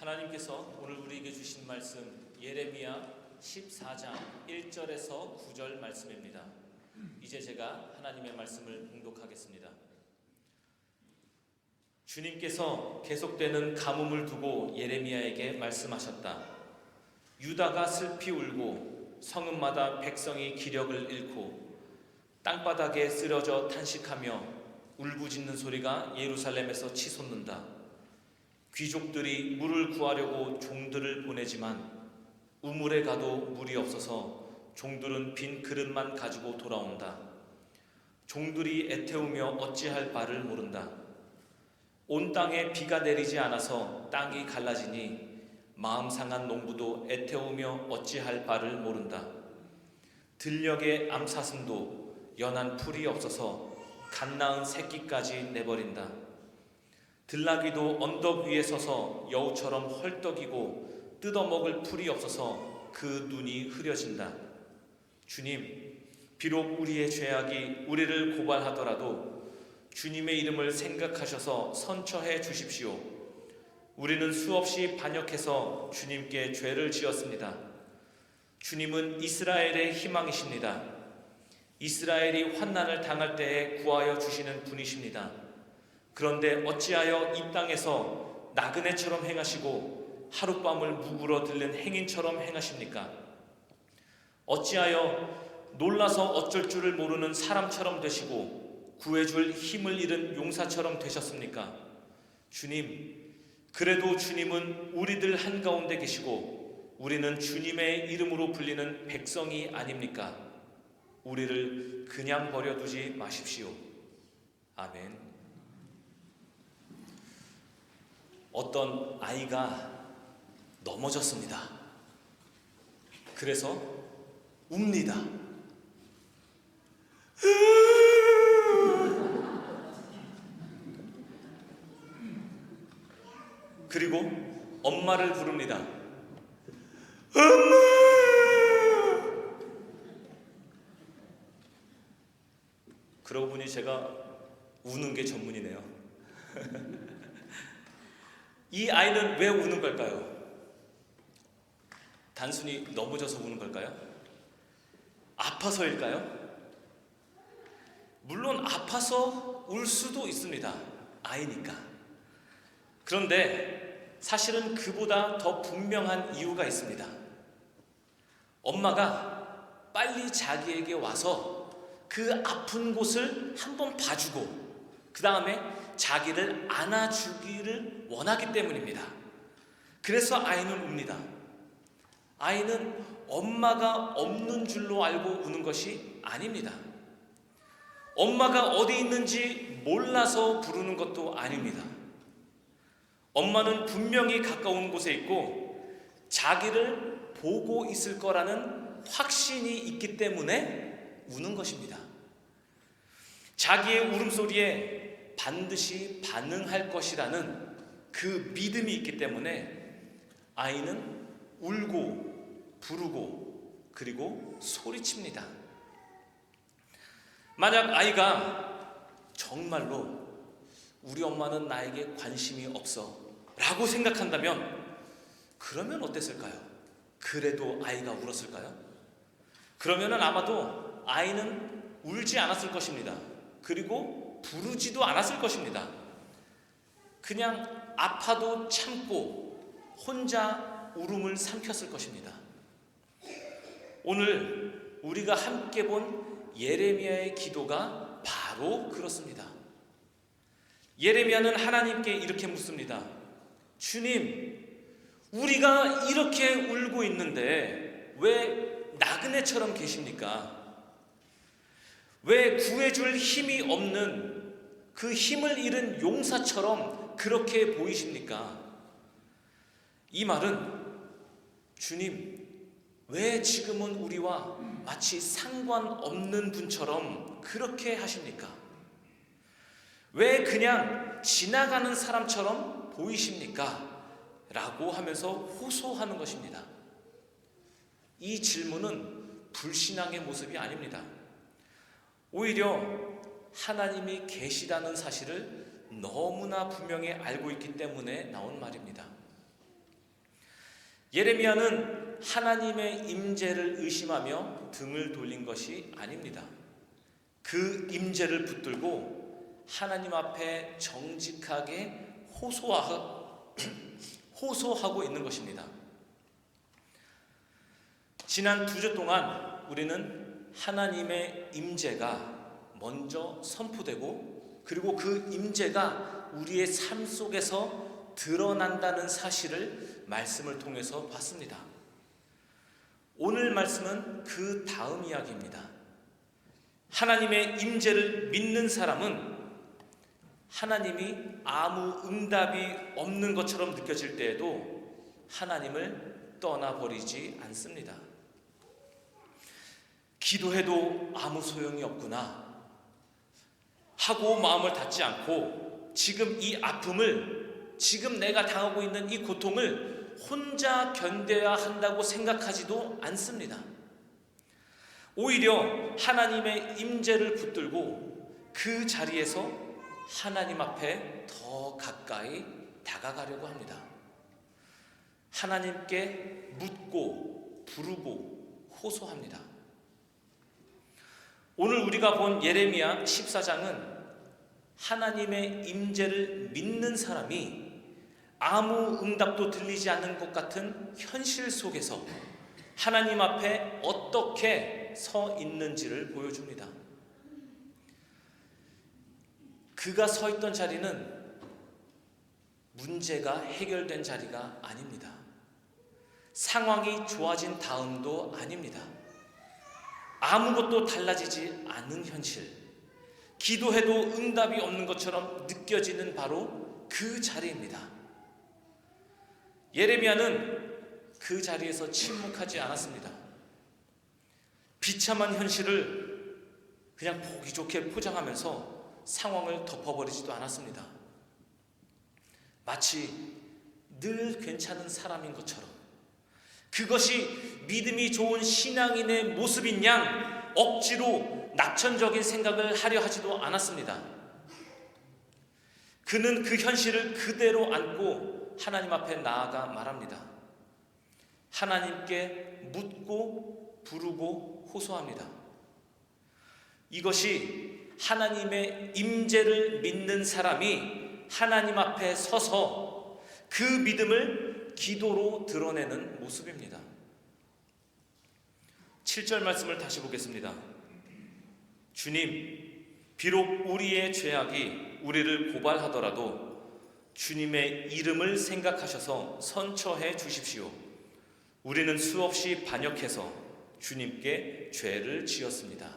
하나님께서 오늘 우리에게 주신 말씀 예레미야 14장 1절에서 9절 말씀입니다. 이제 제가 하나님의 말씀을 봉독하겠습니다. 주님께서 계속되는 가뭄을 두고 예레미야에게 말씀하셨다. 유다가 슬피 울고 성읍마다 백성이 기력을 잃고 땅바닥에 쓰러져 탄식하며 울부짖는 소리가 예루살렘에서 치솟는다. 귀족들이 물을 구하려고 종들을 보내지만 우물에 가도 물이 없어서 종들은 빈 그릇만 가지고 돌아온다. 종들이 애태우며 어찌할 바를 모른다. 온 땅에 비가 내리지 않아서 땅이 갈라지니 마음 상한 농부도 애태우며 어찌할 바를 모른다. 들녘의 암사슴도 연한 풀이 없어서 갓 낳은 새끼까지 내버린다. 들나귀도 언덕 위에 서서 여우처럼 헐떡이고 뜯어먹을 풀이 없어서 그 눈이 흐려진다. 주님, 비록 우리의 죄악이 우리를 고발하더라도 주님의 이름을 생각하셔서 선처해 주십시오. 우리는 수없이 반역해서 주님께 죄를 지었습니다. 주님은 이스라엘의 희망이십니다. 이스라엘이 환난을 당할 때에 구하여 주시는 분이십니다. 그런데 어찌하여 이 땅에서 나그네처럼 행하시고 하룻밤을 묵으러 들른 행인처럼 행하십니까? 어찌하여 놀라서 어쩔 줄을 모르는 사람처럼 되시고 구해줄 힘을 잃은 용사처럼 되셨습니까? 주님, 그래도 주님은 우리들 한가운데 계시고 우리는 주님의 이름으로 불리는 백성이 아닙니까? 우리를 그냥 버려두지 마십시오. 아멘. 어떤 아이가 넘어졌습니다. 그래서 웁니다. 그리고 엄마를 부릅니다. 엄마! 그러고 보니 제가 우는 게 전문이네요. 이 아이는 왜 우는 걸까요? 단순히 넘어져서 우는 걸까요? 아파서일까요? 물론 아파서 울 수도 있습니다. 아이니까. 그런데 사실은 그보다 더 분명한 이유가 있습니다. 엄마가 빨리 자기에게 와서 그 아픈 곳을 한번 봐주고 그 다음에 자기를 안아주기를 원하기 때문입니다. 그래서 아이는 웁니다. 아이는 엄마가 없는 줄로 알고 우는 것이 아닙니다. 엄마가 어디 있는지 몰라서 부르는 것도 아닙니다. 엄마는 분명히 가까운 곳에 있고 자기를 보고 있을 거라는 확신이 있기 때문에 우는 것입니다. 자기의 울음소리에 반드시 반응할 것이라는 그 믿음이 있기 때문에 아이는 울고 부르고 그리고 소리칩니다. 만약 아이가 정말로 우리 엄마는 나에게 관심이 없어 라고 생각한다면 그러면 어땠을까요? 그래도 아이가 울었을까요? 그러면은 아마도 아이는 울지 않았을 것입니다. 그리고 부르지도 않았을 것입니다. 그냥 아파도 참고 혼자 울음을 삼켰을 것입니다. 오늘 우리가 함께 본 예레미야의 기도가 바로 그렇습니다. 예레미야는 하나님께 이렇게 묻습니다. 주님, 우리가 이렇게 울고 있는데 왜 나그네처럼 계십니까? 왜 구해줄 힘이 없는 그 힘을 잃은 용사처럼 그렇게 보이십니까? 이 말은 주님, 왜 지금은 우리와 마치 상관없는 분처럼 그렇게 하십니까? 왜 그냥 지나가는 사람처럼 보이십니까? 라고 하면서 호소하는 것입니다. 이 질문은 불신앙의 모습이 아닙니다. 오히려 하나님이 계시다는 사실을 너무나 분명히 알고 있기 때문에 나온 말입니다. 예레미야는 하나님의 임재를 의심하며 등을 돌린 것이 아닙니다. 그 임재를 붙들고 하나님 앞에 정직하게 호소하고 있는 것입니다. 지난 2주 동안 우리는 하나님의 임재가 먼저 선포되고, 그리고 그 임재가 우리의 삶 속에서 드러난다는 사실을 말씀을 통해서 봤습니다. 오늘 말씀은 그 다음 이야기입니다. 하나님의 임재를 믿는 사람은 하나님이 아무 응답이 없는 것처럼 느껴질 때에도 하나님을 떠나버리지 않습니다. 기도해도 아무 소용이 없구나 하고 마음을 닫지 않고, 지금 이 아픔을, 지금 내가 당하고 있는 이 고통을 혼자 견뎌야 한다고 생각하지도 않습니다. 오히려 하나님의 임재를 붙들고 그 자리에서 하나님 앞에 더 가까이 다가가려고 합니다. 하나님께 묻고 부르고 호소합니다. 오늘 우리가 본 예레미야 14장은 하나님의 임재를 믿는 사람이 아무 응답도 들리지 않는 것 같은 현실 속에서 하나님 앞에 어떻게 서 있는지를 보여줍니다. 그가 서 있던 자리는 문제가 해결된 자리가 아닙니다. 상황이 좋아진 다음도 아닙니다. 아무것도 달라지지 않은 현실, 기도해도 응답이 없는 것처럼 느껴지는 바로 그 자리입니다. 예레미야는 그 자리에서 침묵하지 않았습니다. 비참한 현실을 그냥 보기 좋게 포장하면서 상황을 덮어버리지도 않았습니다. 마치 늘 괜찮은 사람인 것처럼, 그것이 믿음이 좋은 신앙인의 모습인 양 억지로 낙천적인 생각을 하려 하지도 않았습니다. 그는 그 현실을 그대로 안고 하나님 앞에 나아가 말합니다. 하나님께 묻고 부르고 호소합니다. 이것이 하나님의 임재를 믿는 사람이 하나님 앞에 서서 그 믿음을 기도로 드러내는 모습입니다. 7절 말씀을 다시 보겠습니다. 주님, 비록 우리의 죄악이 우리를 고발하더라도 주님의 이름을 생각하셔서 선처해 주십시오. 우리는 수없이 반역해서 주님께 죄를 지었습니다.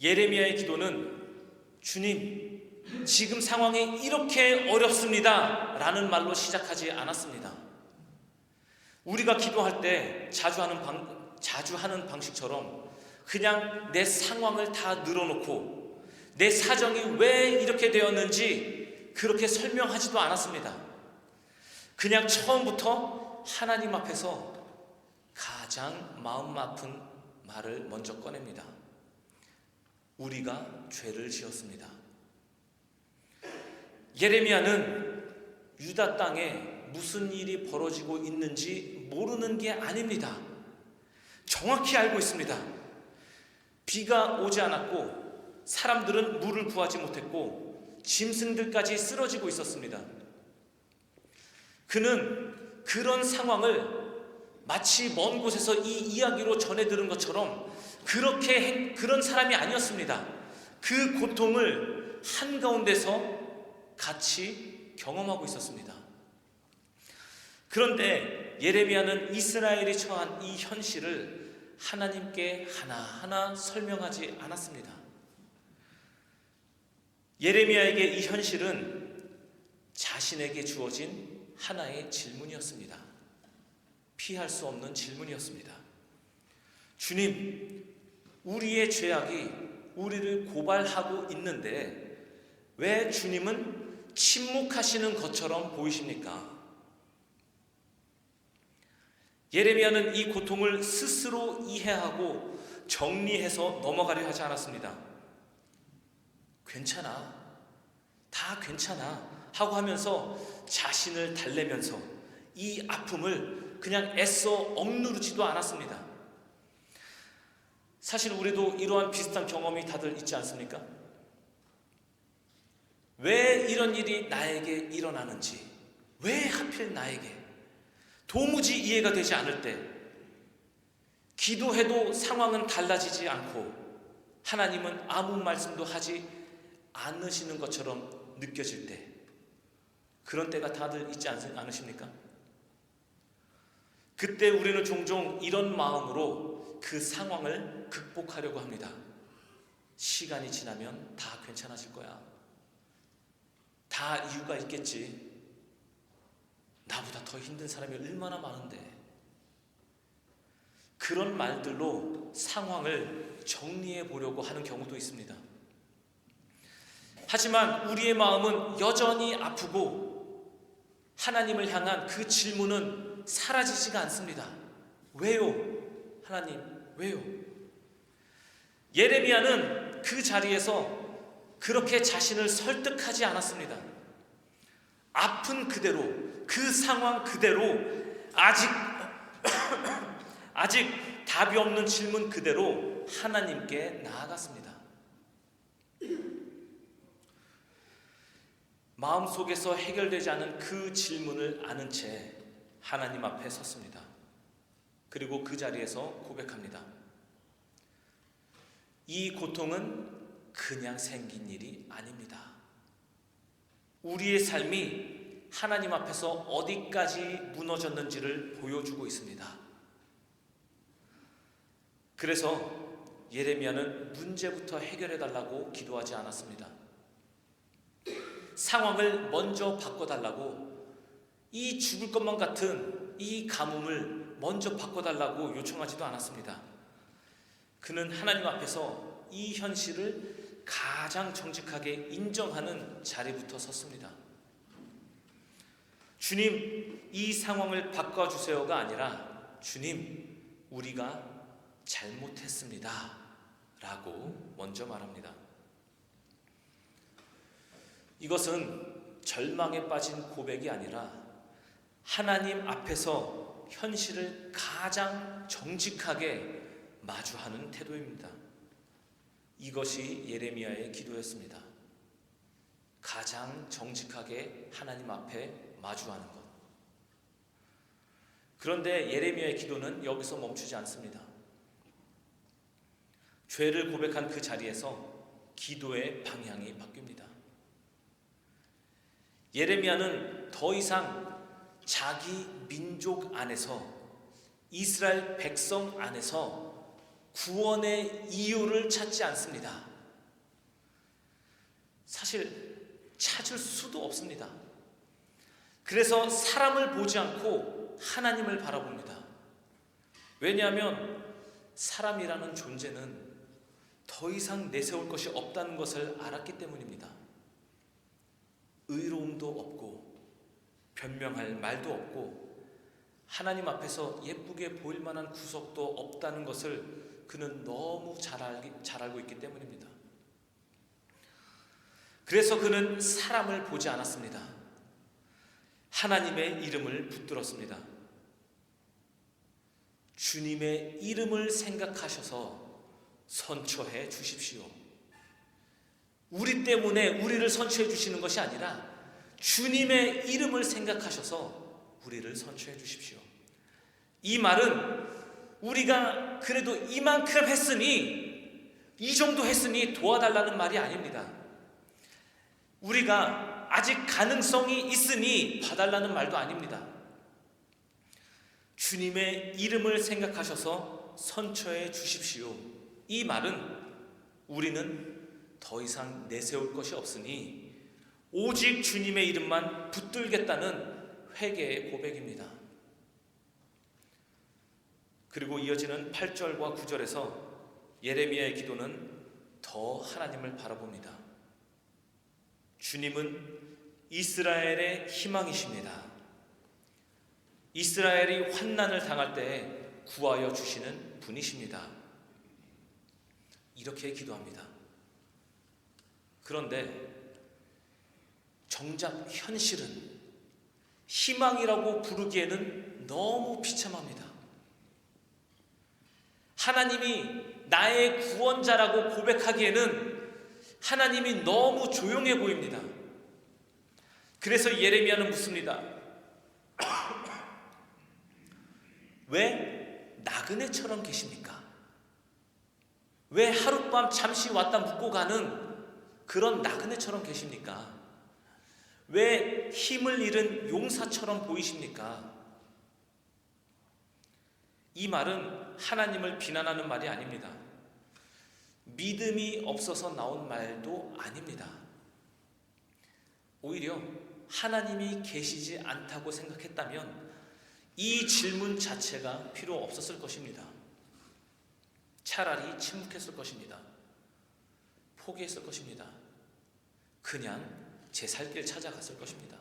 예레미야의 기도는 주님, 지금 상황이 이렇게 어렵습니다 라는 말로 시작하지 않았습니다. 우리가 기도할 때 자주 하는 방식처럼 그냥 내 상황을 다 늘어놓고 내 사정이 왜 이렇게 되었는지 그렇게 설명하지도 않았습니다. 그냥 처음부터 하나님 앞에서 가장 마음 아픈 말을 먼저 꺼냅니다. 우리가 죄를 지었습니다. 예레미야는 유다 땅에 무슨 일이 벌어지고 있는지 모르는 게 아닙니다. 정확히 알고 있습니다. 비가 오지 않았고 사람들은 물을 구하지 못했고 짐승들까지 쓰러지고 있었습니다. 그는 그런 상황을 마치 먼 곳에서 이 이야기로 전해 들은 것처럼 그런 사람이 아니었습니다. 그 고통을 한가운데서 같이 경험하고 있었습니다. 그런데 예레미야는 이스라엘이 처한 이 현실을 하나님께 하나하나 설명하지 않았습니다. 예레미야에게 이 현실은 자신에게 주어진 하나의 질문이었습니다. 피할 수 없는 질문이었습니다. 주님, 우리의 죄악이 우리를 고발하고 있는데 왜 주님은 침묵하시는 것처럼 보이십니까? 예레미야는 이 고통을 스스로 이해하고 정리해서 넘어가려 하지 않았습니다. 괜찮아. 다 괜찮아. 하고 하면서 자신을 달래면서 이 아픔을 그냥 애써 억누르지도 않았습니다. 사실 우리도 이러한 비슷한 경험이 다들 있지 않습니까? 왜 이런 일이 나에게 일어나는지, 왜 하필 나에게, 도무지 이해가 되지 않을 때, 기도해도 상황은 달라지지 않고 하나님은 아무 말씀도 하지 않으시는 것처럼 느껴질 때, 그런 때가 다들 있지 않으십니까? 그때 우리는 종종 이런 마음으로 그 상황을 극복하려고 합니다. 시간이 지나면 다 괜찮아질 거야. 다 이유가 있겠지. 나보다 더 힘든 사람이 얼마나 많은데. 그런 말들로 상황을 정리해 보려고 하는 경우도 있습니다. 하지만 우리의 마음은 여전히 아프고 하나님을 향한 그 질문은 사라지지가 않습니다. 왜요? 하나님, 왜요? 예레미야는 그 자리에서 그렇게 자신을 설득하지 않았습니다. 아픈 그대로, 그 상황 그대로, 아직 답이 없는 질문 그대로 하나님께 나아갔습니다. 마음속에서 해결되지 않은 그 질문을 아는 채 하나님 앞에 섰습니다. 그리고 그 자리에서 고백합니다. 이 고통은 그냥 생긴 일이 아닙니다. 우리의 삶이 하나님 앞에서 어디까지 무너졌는지를 보여주고 있습니다. 그래서 예레미야는 문제부터 해결해달라고 기도하지 않았습니다. 상황을 먼저 바꿔달라고, 이 죽을 것만 같은 이 가뭄을 먼저 바꿔달라고 요청하지도 않았습니다. 그는 하나님 앞에서 이 현실을 가장 정직하게 인정하는 자리부터 섰습니다. 주님, 이 상황을 바꿔주세요가 아니라 주님, 우리가 잘못했습니다 라고 먼저 말합니다. 이것은 절망에 빠진 고백이 아니라 하나님 앞에서 현실을 가장 정직하게 마주하는 태도입니다. 이것이 예레미야의 기도였습니다. 가장 정직하게 하나님 앞에 마주하는 것. 그런데 예레미야의 기도는 여기서 멈추지 않습니다. 죄를 고백한 그 자리에서 기도의 방향이 바뀝니다. 예레미야는 더 이상 자기 민족 안에서, 이스라엘 백성 안에서 구원의 이유를 찾지 않습니다. 사실 찾을 수도 없습니다. 그래서 사람을 보지 않고 하나님을 바라봅니다. 왜냐하면 사람이라는 존재는 더 이상 내세울 것이 없다는 것을 알았기 때문입니다. 의로움도 없고 변명할 말도 없고 하나님 앞에서 예쁘게 보일 만한 구석도 없다는 것을 그는 너무 잘 알고 있기 때문입니다. 그래서 그는 사람을 보지 않았습니다. 하나님의 이름을 붙들었습니다. 주님의 이름을 생각하셔서 선처해 주십시오. 우리 때문에 우리를 선처해 주시는 것이 아니라 주님의 이름을 생각하셔서 우리를 선처해 주십시오. 이 말은 우리가 그래도 이만큼 했으니, 이 정도 했으니 도와달라는 말이 아닙니다. 우리가 아직 가능성이 있으니 봐달라는 말도 아닙니다. 주님의 이름을 생각하셔서 선처해 주십시오. 이 말은 우리는 더 이상 내세울 것이 없으니 오직 주님의 이름만 붙들겠다는 회개의 고백입니다. 그리고 이어지는 8절과 9절에서 예레미야의 기도는 더 하나님을 바라봅니다. 주님은 이스라엘의 희망이십니다. 이스라엘이 환난을 당할 때에 구하여 주시는 분이십니다. 이렇게 기도합니다. 그런데 정작 현실은 희망이라고 부르기에는 너무 비참합니다. 하나님이 나의 구원자라고 고백하기에는 하나님이 너무 조용해 보입니다. 그래서 예레미야는 묻습니다. 왜 나그네처럼 계십니까? 왜 하룻밤 잠시 왔다 묵고 가는 그런 나그네처럼 계십니까? 왜 힘을 잃은 용사처럼 보이십니까? 이 말은 하나님을 비난하는 말이 아닙니다. 믿음이 없어서 나온 말도 아닙니다. 오히려 하나님이 계시지 않다고 생각했다면 이 질문 자체가 필요 없었을 것입니다. 차라리 침묵했을 것입니다. 포기했을 것입니다. 그냥 제 살 길 찾아갔을 것입니다.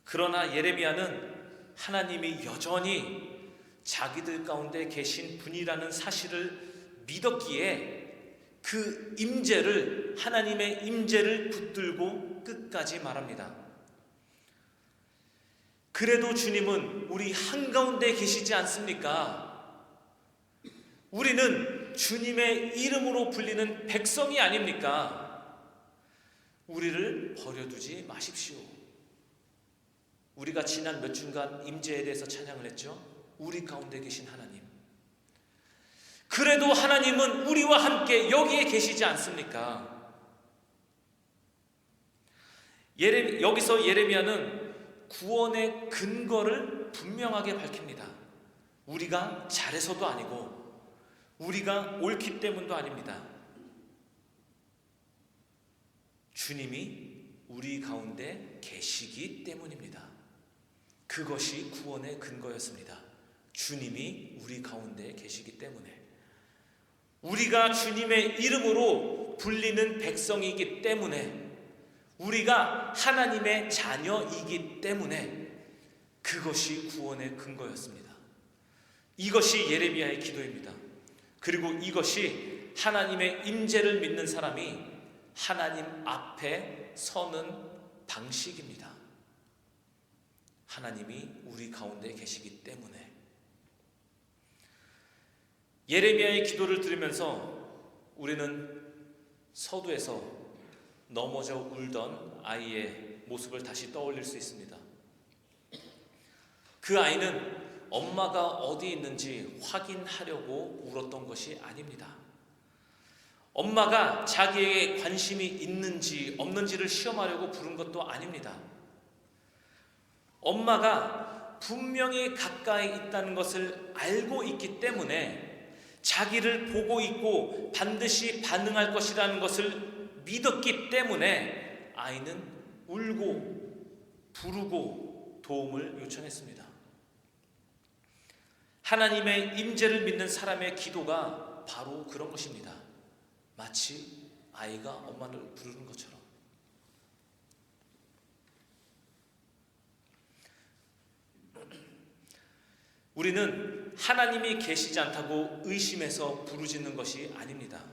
그러나 예레미야는 하나님이 여전히 자기들 가운데 계신 분이라는 사실을 믿었기에 그 임재를, 하나님의 임재를 붙들고 끝까지 말합니다. 그래도 주님은 우리 한가운데 계시지 않습니까? 우리는 주님의 이름으로 불리는 백성이 아닙니까? 우리를 버려두지 마십시오. 우리가 지난 몇 주간 임재에 대해서 찬양을 했죠. 우리 가운데 계신 하나님. 그래도 하나님은 우리와 함께 여기에 계시지 않습니까? 여기서 예레미야는 구원의 근거를 분명하게 밝힙니다. 우리가 잘해서도 아니고 우리가 옳기 때문도 아닙니다. 주님이 우리 가운데 계시기 때문입니다. 그것이 구원의 근거였습니다. 주님이 우리 가운데 계시기 때문에, 우리가 주님의 이름으로 불리는 백성이기 때문에, 우리가 하나님의 자녀이기 때문에 그것이 구원의 근거였습니다. 이것이 예레미야의 기도입니다. 그리고 이것이 하나님의 임재를 믿는 사람이 하나님 앞에 서는 방식입니다. 하나님이 우리 가운데 계시기 때문에. 예레미야의 기도를 들으면서 우리는 서두에서 넘어져 울던 아이의 모습을 다시 떠올릴 수 있습니다. 그 아이는 엄마가 어디 있는지 확인하려고 울었던 것이 아닙니다. 엄마가 자기에게 관심이 있는지 없는지를 시험하려고 부른 것도 아닙니다. 엄마가 분명히 가까이 있다는 것을 알고 있기 때문에 자기를 보고 있고 반드시 반응할 것이라는 것을 믿었기 때문에 아이는 울고 부르고 도움을 요청했습니다. 하나님의 임재를 믿는 사람의 기도가 바로 그런 것입니다. 마치 아이가 엄마를 부르는 것처럼. 우리는 하나님이 계시지 않다고 의심해서 부르짖는 것이 아닙니다.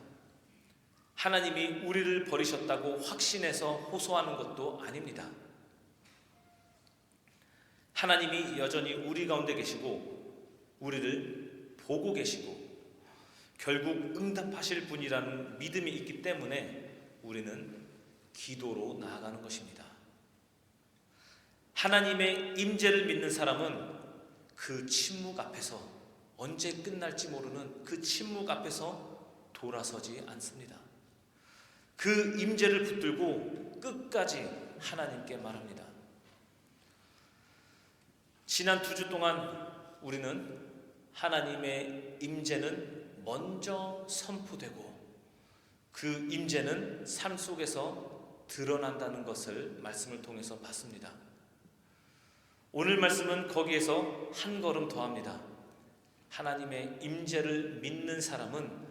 하나님이 우리를 버리셨다고 확신해서 호소하는 것도 아닙니다. 하나님이 여전히 우리 가운데 계시고 우리를 보고 계시고 결국 응답하실 분이라는 믿음이 있기 때문에 우리는 기도로 나아가는 것입니다. 하나님의 임재를 믿는 사람은 그 침묵 앞에서, 언제 끝날지 모르는 그 침묵 앞에서 돌아서지 않습니다. 그 임재를 붙들고 끝까지 하나님께 말합니다. 지난 2주 동안 우리는 하나님의 임재는 먼저 선포되고 그 임재는 삶 속에서 드러난다는 것을 말씀을 통해서 봤습니다. 오늘 말씀은 거기에서 한 걸음 더합니다. 하나님의 임재를 믿는 사람은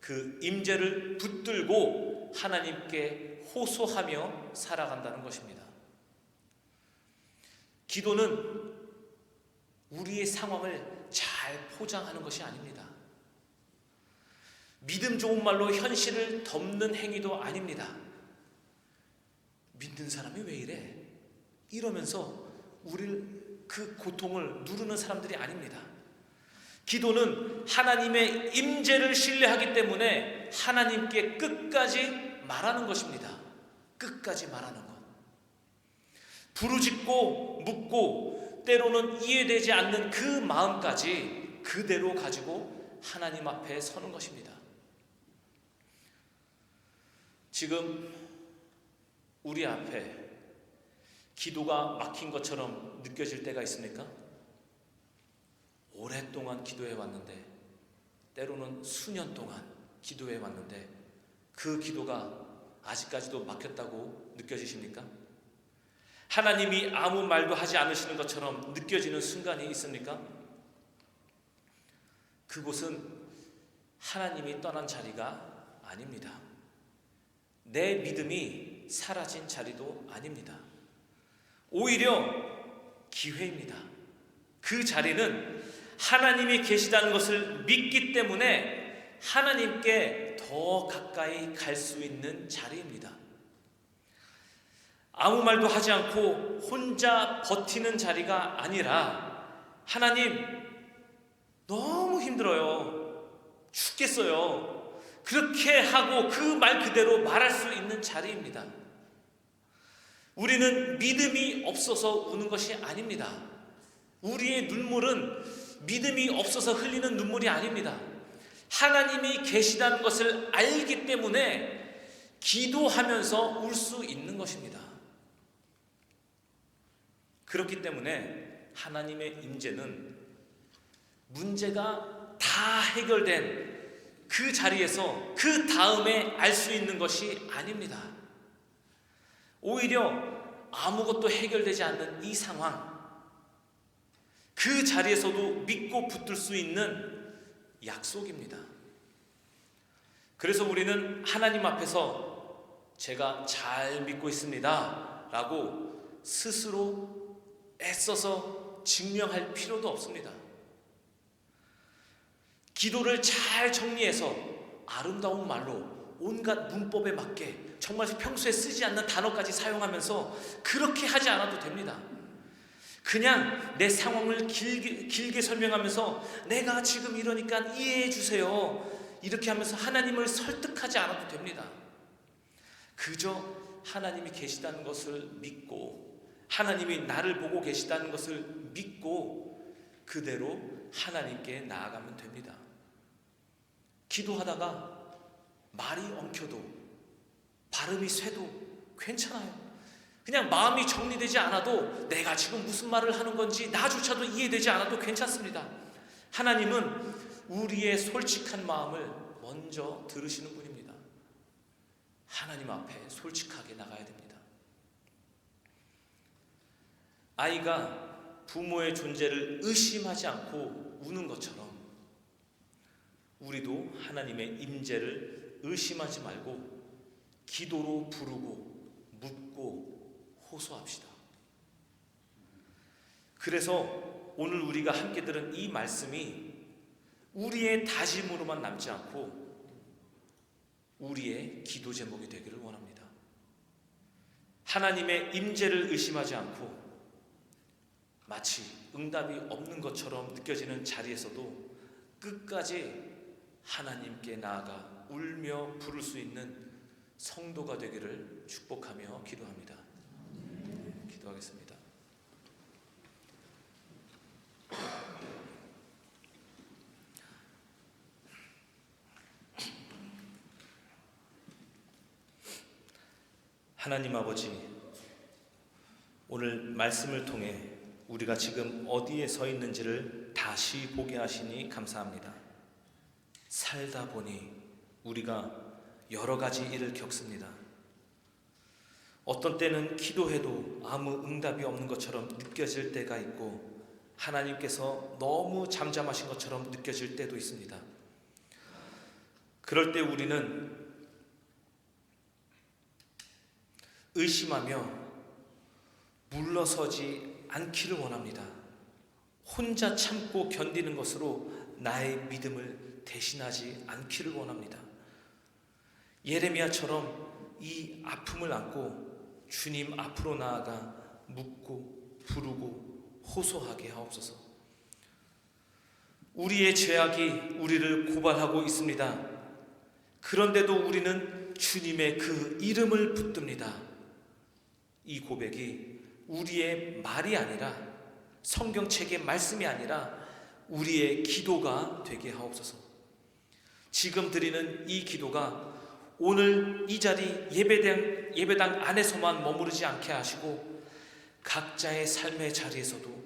그 임재를 붙들고 하나님께 호소하며 살아간다는 것입니다. 기도는 우리의 상황을 잘 포장하는 것이 아닙니다. 믿음 좋은 말로 현실을 덮는 행위도 아닙니다. 믿는 믿는 사람이 왜 이래? 이러면서 우리를 그 고통을 누르는 사람들이 아닙니다. 기도는 하나님의 임재를 신뢰하기 때문에 하나님께 끝까지 말하는 것입니다. 끝까지 말하는 것. 부르짖고 묻고 때로는 이해되지 않는 그 마음까지 그대로 가지고 하나님 앞에 서는 것입니다. 지금 우리 앞에 기도가 막힌 것처럼 느껴질 때가 있습니까? 오랫동안 기도해 왔는데, 때로는 수년 동안 기도해 왔는데 그 기도가 아직까지도 막혔다고 느껴지십니까? 하나님이 아무 말도 하지 않으시는 것처럼 느껴지는 순간이 있습니까? 그곳은 하나님이 떠난 자리가 아닙니다. 내 믿음이 사라진 자리도 아닙니다. 오히려 기회입니다. 그 자리는 하나님이 계시다는 것을 믿기 때문에 하나님께 더 가까이 갈 수 있는 자리입니다. 아무 말도 하지 않고 혼자 버티는 자리가 아니라, 하나님 너무 힘들어요, 죽겠어요, 그렇게 하고 그 말 그대로 말할 수 있는 자리입니다. 우리는 믿음이 없어서 우는 것이 아닙니다. 우리의 눈물은 믿음이 없어서 흘리는 눈물이 아닙니다. 하나님이 계시다는 것을 알기 때문에 기도하면서 울 수 있는 것입니다. 그렇기 때문에 하나님의 임재는 문제가 다 해결된 그 자리에서 그 다음에 알 수 있는 것이 아닙니다. 오히려 아무것도 해결되지 않는 이 상황, 그 자리에서도 믿고 붙들 수 있는 약속입니다. 그래서 우리는 하나님 앞에서 제가 잘 믿고 있습니다 라고 스스로 애써서 증명할 필요도 없습니다. 기도를 잘 정리해서 아름다운 말로 온갖 문법에 맞게 정말 평소에 쓰지 않는 단어까지 사용하면서 그렇게 하지 않아도 됩니다. 그냥 내 상황을 길게 설명하면서 내가 지금 이러니까 이해해 주세요, 이렇게 하면서 하나님을 설득하지 않아도 됩니다. 그저 하나님이 계시다는 것을 믿고, 하나님이 나를 보고 계시다는 것을 믿고 그대로 하나님께 나아가면 됩니다. 기도하다가 말이 엉켜도 발음이 쇠도 괜찮아요. 그냥 마음이 정리되지 않아도 내가 지금 무슨 말을 하는 건지 나조차도 이해되지 않아도 괜찮습니다. 하나님은 우리의 솔직한 마음을 먼저 들으시는 분입니다. 하나님 앞에 솔직하게 나가야 됩니다. 아이가 부모의 존재를 의심하지 않고 우는 것처럼 우리도 하나님의 임재를 의심하지 말고 기도로 부르고 묻고 호소합시다. 그래서 오늘 우리가 함께 들은 이 말씀이 우리의 다짐으로만 남지 않고 우리의 기도 제목이 되기를 원합니다. 하나님의 임재를 의심하지 않고 마치 응답이 없는 것처럼 느껴지는 자리에서도 끝까지 하나님께 나아가 울며 부를 수 있는 성도가 되기를 축복하며 기도합니다. 기도하겠습니다. 하나님 아버지, 오늘 말씀을 통해 우리가 지금 어디에 서 있는지를 다시 보게 하시니 감사합니다. 살다 보니 우리가 여러 가지 일을 겪습니다. 어떤 때는 기도해도 아무 응답이 없는 것처럼 느껴질 때가 있고, 하나님께서 너무 잠잠하신 것처럼 느껴질 때도 있습니다. 그럴 때 우리는 의심하며 물러서지 않기를 원합니다. 혼자 참고 견디는 것으로 나의 믿음을 대신하지 않기를 원합니다. 예레미야처럼 이 아픔을 안고 주님 앞으로 나아가 묻고 부르고 호소하게 하옵소서. 우리의 죄악이 우리를 고발하고 있습니다. 그런데도 우리는 주님의 그 이름을 붙듭니다. 이 고백이 우리의 말이 아니라, 성경책의 말씀이 아니라 우리의 기도가 되게 하옵소서. 지금 드리는 이 기도가 오늘 이 자리 예배당 안에서만 머무르지 않게 하시고 각자의 삶의 자리에서도,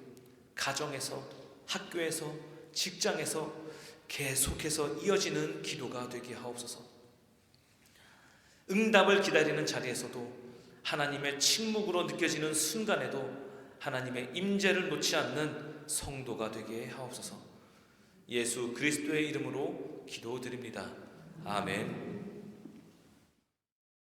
가정에서, 학교에서, 직장에서 계속해서 이어지는 기도가 되게 하옵소서. 응답을 기다리는 자리에서도, 하나님의 침묵으로 느껴지는 순간에도 하나님의 임재를 놓지 않는 성도가 되게 하옵소서. 예수 그리스도의 이름으로 기도드립니다. 아멘.